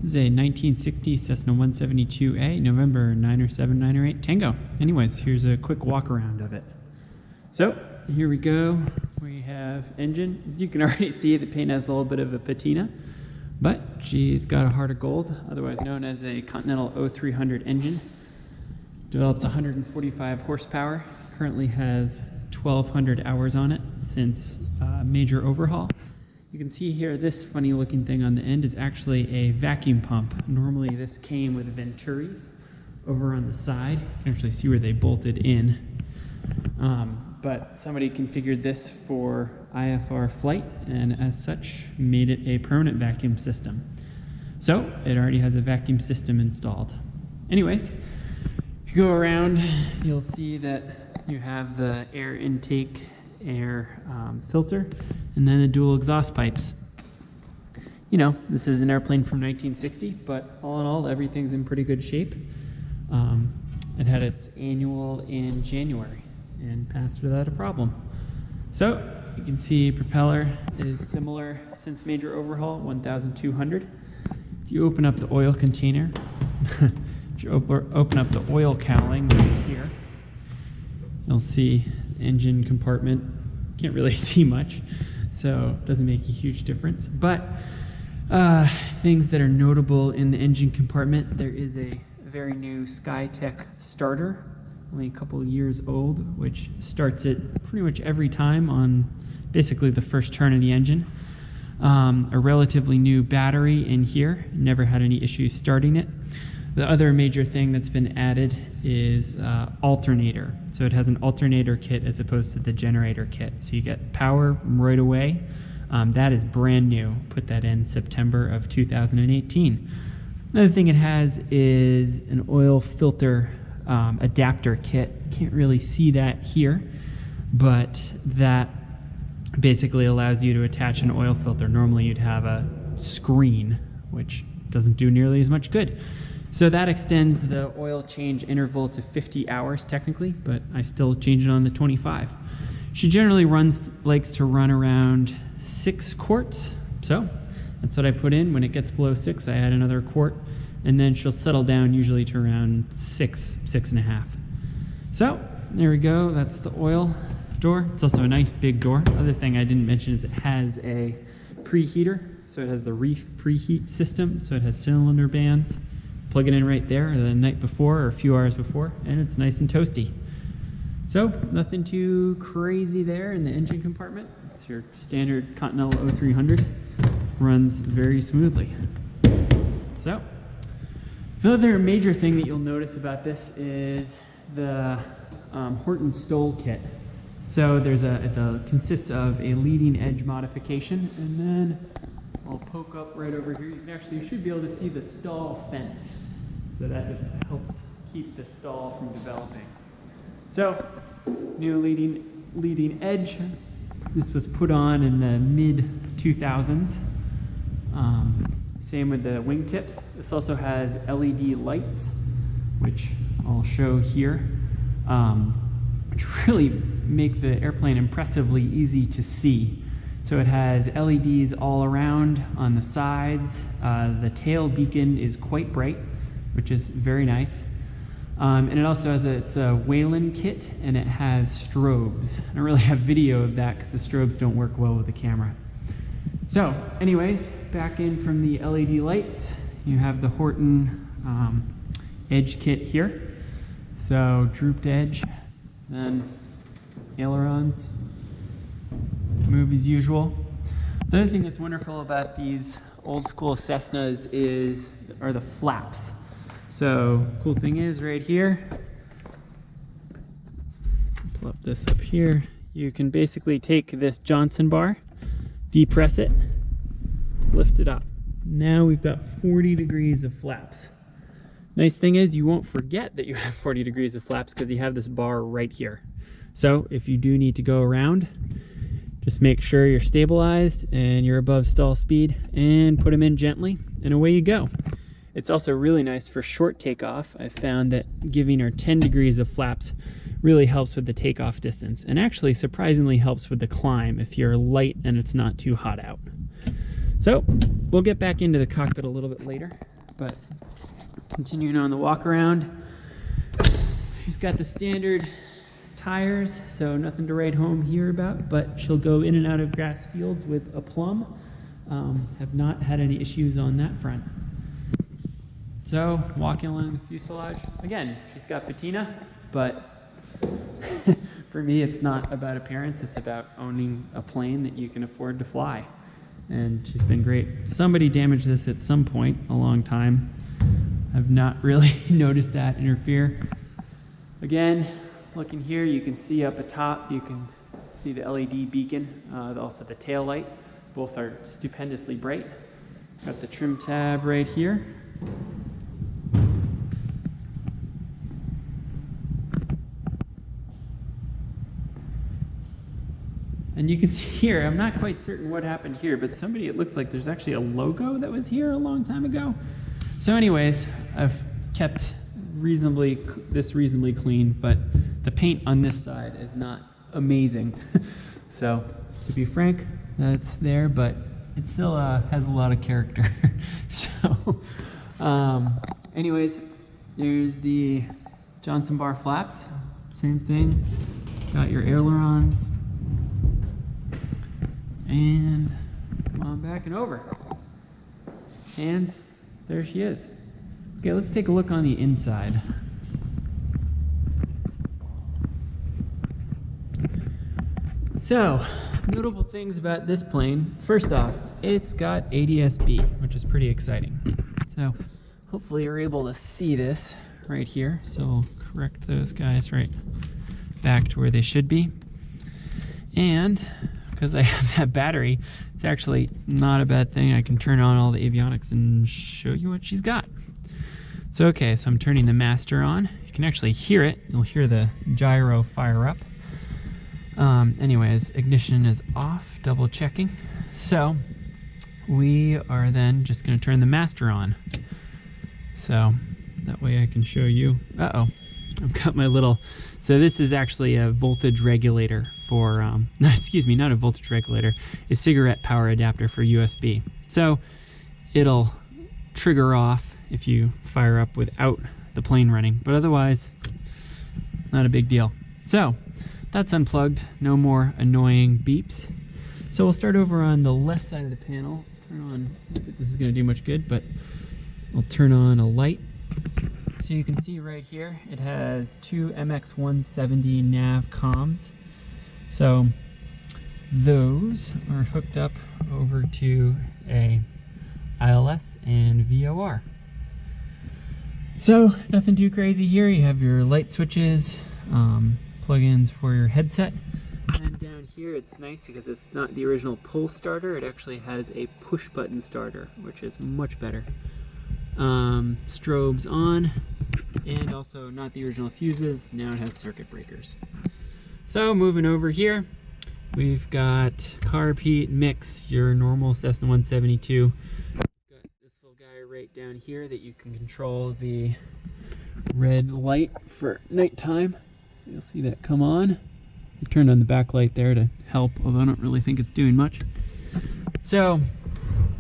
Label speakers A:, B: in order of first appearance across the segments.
A: This is a 1960 Cessna 172A, November 99798 Tango. Anyways, here's a quick walk around of it. So here we go. We have engine. As you can already see, the paint has a little bit of a patina, but she's got a heart of gold, otherwise known as a Continental 0300 engine. Develops 145 horsepower. Currently has 1,200 hours on it since major overhaul. You can see here this funny looking thing on the end is actually a vacuum pump. Normally this came with Venturis over on the side. You can actually see where they bolted in. But somebody configured this for IFR flight and as such made it a permanent vacuum system. So it already has a vacuum system installed. Anyways, if you go around, you'll see that you have the air intake, air filter, and then the dual exhaust pipes. You know, this is an airplane from 1960, but all in all, everything's in pretty good shape. It had its annual in January and passed without a problem. So you can see propeller is similar since major overhaul, 1,200. If you open up the oil container, if you open up the oil cowling right here, you'll see engine compartment. Can't really see much, so it doesn't make a huge difference. But things that are notable in the engine compartment, there is a very new SkyTech starter, only a couple of years old, which starts it pretty much every time on basically the first turn of the engine. A relatively new battery in here, never had any issues starting it. The other major thing that's been added is Alternator. So it has an alternator kit as opposed to the generator kit. So you get power right away. That is brand new. Put that in September of 2018. Another thing it has is an oil filter adapter kit. Can't really see that here, but that basically allows you to attach an oil filter. Normally you'd have a screen, which doesn't do nearly as much good. So that extends the oil change interval to 50 hours technically, but I still change it on the 25. She generally likes to run around 6 quarts. So that's what I put in. When it gets below 6, I add another quart, and then she'll settle down usually to around 6.5. So there we go. That's the oil door. It's also a nice big door. Other thing I didn't mention is it has a preheater. So it has the reef preheat system. So it has cylinder bands. Plug it in right there the night before or a few hours before, and it's nice and toasty. So nothing too crazy there in the engine compartment. It's your standard Continental 0300. Runs very smoothly. So the other major thing that you'll notice about this is the Horten kit. So it consists of a leading edge modification, and then I'll poke up right over here. You should be able to see the stall fence. So that helps keep the stall from developing. So, new leading edge. This was put on in the mid-2000s. Same with the wingtips. This also has LED lights, which I'll show here, which really make the airplane impressively easy to see. So it has LEDs all around on the sides. The tail beacon is quite bright, which is very nice. And it also has it's a Whalen kit, and it has strobes. I don't really have video of that because the strobes don't work well with the camera. So anyways, back in from the LED lights, you have the Horten Edge Kit here. So drooped edge, then ailerons. Move as usual. Another thing that's wonderful about these old school Cessnas are the flaps. So cool thing is right here, pull up this up here, you can basically take this Johnson bar, depress it, lift it up. Now we've got 40 degrees of flaps. Nice thing is you won't forget that you have 40 degrees of flaps because you have this bar right here. So if you do need to go around, just make sure you're stabilized and you're above stall speed and put them in gently and away you go. It's also really nice for short takeoff. I found that giving her 10 degrees of flaps really helps with the takeoff distance, and actually surprisingly helps with the climb if you're light and it's not too hot out. So we'll get back into the cockpit a little bit later. But continuing on the walk around, she's got the standard tires, so nothing to write home here about, but she'll go in and out of grass fields with aplomb. Have not had any issues on that front. So walking along the fuselage, again, she's got patina, but for me it's not about appearance, it's about owning a plane that you can afford to fly. And she's been great. Somebody damaged this at some point a long time. I've not really noticed that interfere. Again, looking here, you can see up atop, you can see the LED beacon, also the tail light. Both are stupendously bright. Got the trim tab right here. And you can see here, I'm not quite certain what happened here, but somebody, it looks like there's actually a logo that was here a long time ago. So anyways, I've kept this reasonably clean, but the paint on this side is not amazing. So to be frank, that's there, but it still has a lot of character. So anyways, there's the Johnson bar flaps, same thing. Got your ailerons. And come on back and over. And there she is. Okay, let's take a look on the inside. So, notable things about this plane. First off, it's got ADS-B, which is pretty exciting. So, hopefully you're able to see this right here. So, I'll correct those guys right back to where they should be. And because I have that battery, it's actually not a bad thing. I can turn on all the avionics and show you what she's got. So okay, so I'm turning the master on. You can actually hear it. You'll hear the gyro fire up. Anyways, ignition is off, double checking. So we are then just gonna turn the master on. So that way I can show you. Uh-oh, I've got my little, so this is actually a voltage regulator for, excuse me, not a voltage regulator, a cigarette power adapter for USB. So it'll trigger off if you fire up without the plane running, but otherwise, not a big deal. So that's unplugged, no more annoying beeps. So we'll start over on the left side of the panel. Turn on, not that this is gonna do much good, but I'll turn on a light. So you can see right here, it has two MX170 nav comms. So those are hooked up over to a ILS and VOR. So nothing too crazy here. You have your light switches, plugins for your headset. And down here it's nice because it's not the original pull starter, it actually has a push button starter, which is much better. Strobes on, and also not the original fuses, now it has circuit breakers. So moving over here, we've got carb heat mix, your normal Cessna 172. Got this little guy right down here that you can control the red light for nighttime. So you'll see that come on. I turned on the backlight there to help, although I don't really think it's doing much. So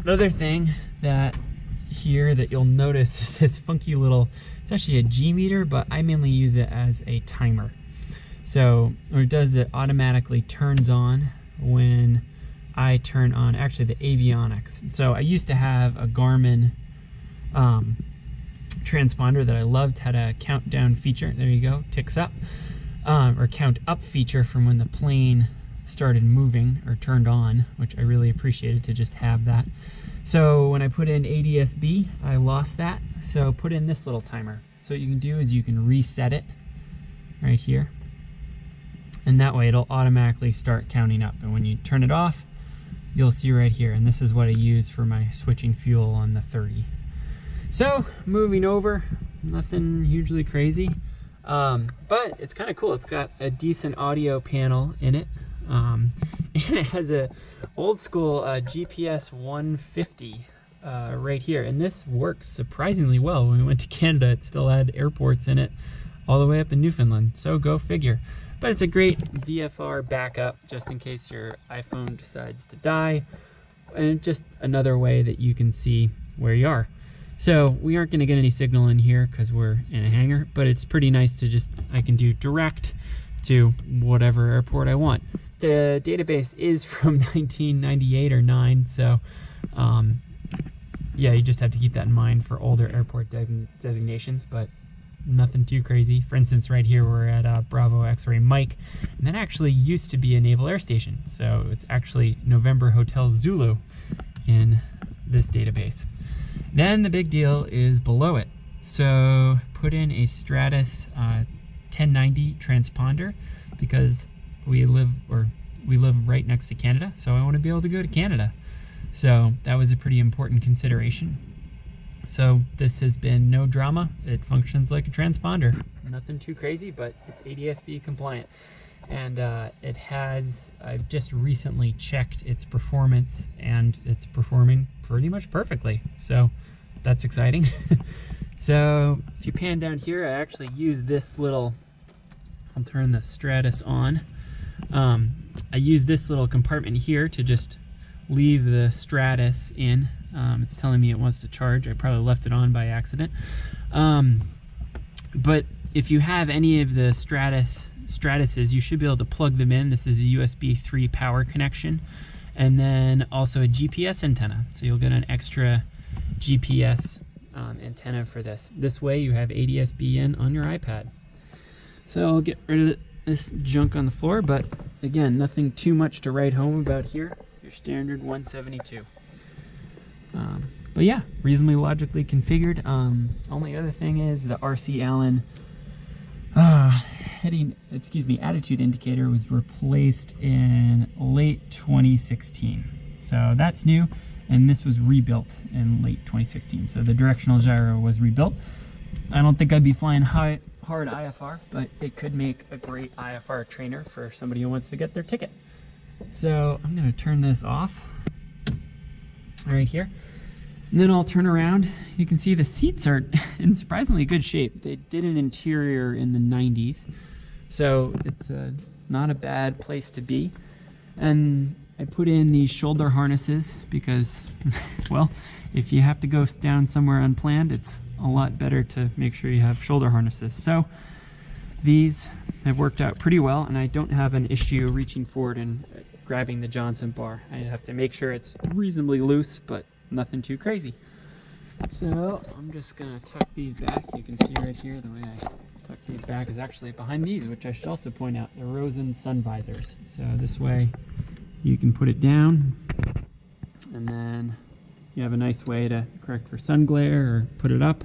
A: the other thing that here that you'll notice is this funky little, it's actually a G meter, but I mainly use it as a timer. So what it does, it automatically turns on when I turn on actually the avionics. So I used to have a Garmin transponder that I loved, had a countdown feature. There you go, ticks up, or count up feature from when the plane started moving or turned on, which I really appreciated to just have that. So when I put in ADS-B, I lost that. So put in this little timer. So what you can do is you can reset it right here. And that way it'll automatically start counting up. And when you turn it off, you'll see right here. And this is what I use for my switching fuel on the 30. So moving over, nothing hugely crazy. But it's kind of cool. It's got a decent audio panel in it. And it has a old school GPS 150 right here, and this works surprisingly well. When we went to Canada, it still had airports in it all the way up in Newfoundland, so go figure. But it's a great VFR backup just in case your iPhone decides to die, and just another way that you can see where you are. So we aren't going to get any signal in here because we're in a hangar, but it's pretty nice to just, I can do direct to whatever airport I want. The database is from 1998 or 9, so yeah, you just have to keep that in mind for older airport designations, but nothing too crazy. For instance, right here we're at Bravo X-Ray Mike, and that actually used to be a Naval Air Station, so it's actually November Hotel Zulu in this database. Then the big deal is below it. So put in a Stratus 1090 transponder because we live right next to Canada, so I want to be able to go to Canada. So that was a pretty important consideration. So this has been no drama. It functions like a transponder. Nothing too crazy, but it's ADS-B compliant. And I've just recently checked its performance, and it's performing pretty much perfectly. So that's exciting. So if you pan down here, I actually use this little, I'll turn the Stratus on. I use this little compartment here to just leave the Stratus in. It's telling me it wants to charge. I probably left it on by accident. But if you have any of the Stratuses, you should be able to plug them in. This is a USB 3 power connection, and then also a GPS antenna. So you'll get an extra GPS antenna for this. This way you have ADS-B in on your iPad. So I'll get rid of this junk on the floor, but again, nothing too much to write home about here. Your standard 172. But yeah, reasonably logically configured. Only other thing is the RC Allen attitude indicator was replaced in late 2016. So that's new, and this was rebuilt in late 2016. So the directional gyro was rebuilt. I don't think I'd be flying hard IFR, but it could make a great IFR trainer for somebody who wants to get their ticket. So I'm going to turn this off right here. And then I'll turn around. You can see the seats are in surprisingly good shape. They did an interior in the 90s, so it's not a bad place to be. And I put in these shoulder harnesses because, well, if you have to go down somewhere unplanned, it's a lot better to make sure you have shoulder harnesses. So these have worked out pretty well, and I don't have an issue reaching forward and grabbing the Johnson bar. I have to make sure it's reasonably loose, but nothing too crazy. So I'm just gonna tuck these back. You can see right here the way I tuck these back is actually behind these, which I should also point out, the Rosen sun visors. So this way you can put it down, and then you have a nice way to correct for sun glare or put it up.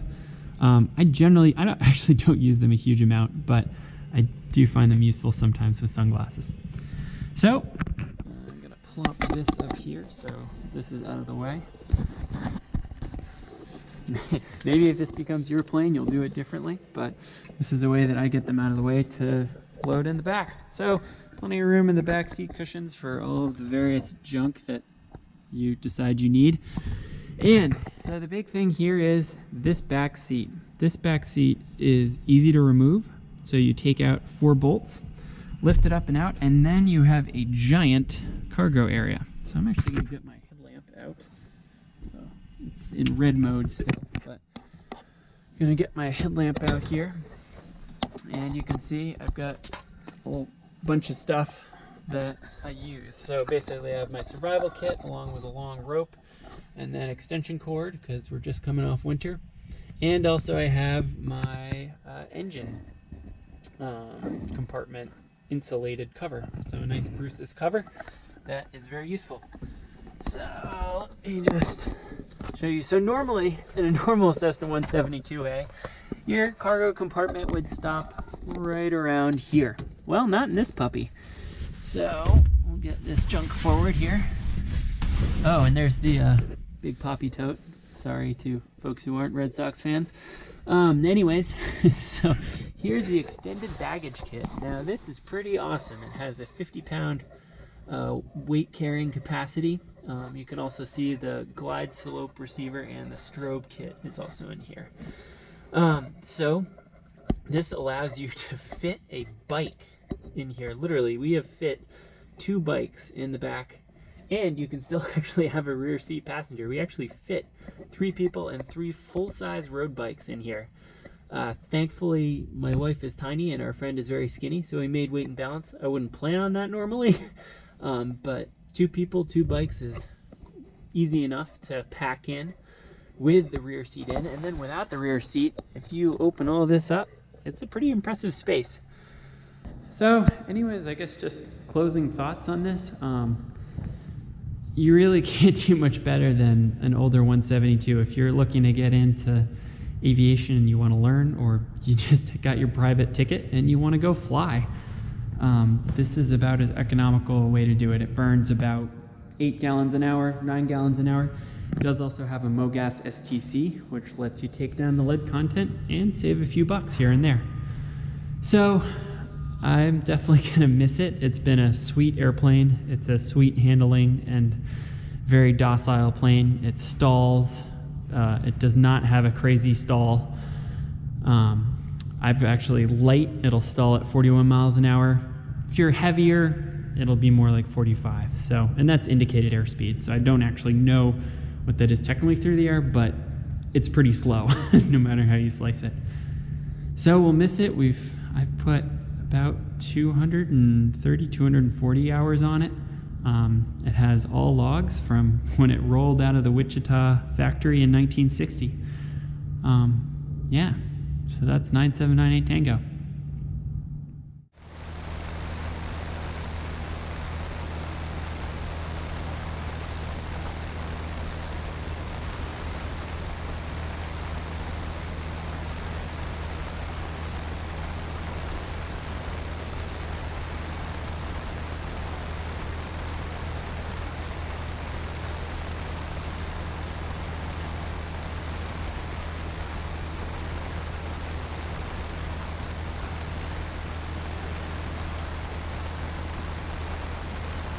A: I actually don't use them a huge amount, but I do find them useful sometimes with sunglasses. So I'm gonna plop this up here so this is out of the way. Maybe if this becomes your plane, you'll do it differently, but this is a way that I get them out of the way to load in the back. So plenty of room in the back seat cushions for all of the various junk that you decide you need. And so the big thing here is this back seat. This back seat is easy to remove. So you take out 4 bolts, lift it up and out, and then you have a giant cargo area. So I'm actually gonna get my headlamp out. It's in red mode still, but I'm gonna get my headlamp out here, and you can see I've got a whole bunch of stuff that I use. So basically I have my survival kit along with a long rope and then extension cord because we're just coming off winter, and also I have my engine compartment insulated cover. So a nice Bruce's cover that is very useful. So let me just show you. So normally in a normal Cessna 172A, your cargo compartment would stop right around here. Well, not in this puppy. So we'll get this junk forward here. Oh, and there's the big poppy tote. Sorry to folks who aren't Red Sox fans. Anyways, so here's the extended baggage kit. Now this is pretty awesome. It has a 50-pound weight carrying capacity. You can also see the glide slope receiver, and the strobe kit is also in here. So this allows you to fit a bike in here. Literally, we have fit 2 bikes in the back, And you can still actually have a rear seat passenger. We actually fit 3 people and 3 full-size road bikes in here. Thankfully, my wife is tiny and our friend is very skinny, so we made weight and balance. I wouldn't plan on that normally, but 2 people, 2 bikes is easy enough to pack in with the rear seat in. And then without the rear seat, if you open all this up, it's a pretty impressive space. So anyways, I guess just closing thoughts on this. You really can't do much better than an older 172 if you're looking to get into aviation and you want to learn, or you just got your private ticket and you want to go fly. This is about as economical a way to do it. It burns about 8 gallons an hour, 9 gallons an hour. It does also have a MoGas STC, which lets you take down the lead content and save a few bucks here and there. So I'm definitely going to miss it. It's been a sweet airplane. It's a sweet handling and very docile plane. It stalls. It does not have a crazy stall. I've actually light, it'll stall at 41 miles an hour. If you're heavier, it'll be more like 45. So, and that's indicated airspeed. So I don't actually know what that is technically through the air, but it's pretty slow no matter how you slice it. So we'll miss it. I've put about 230, 240 hours on it. It has all logs from when it rolled out of the Wichita factory in 1960. Yeah, so that's 9798 Tango.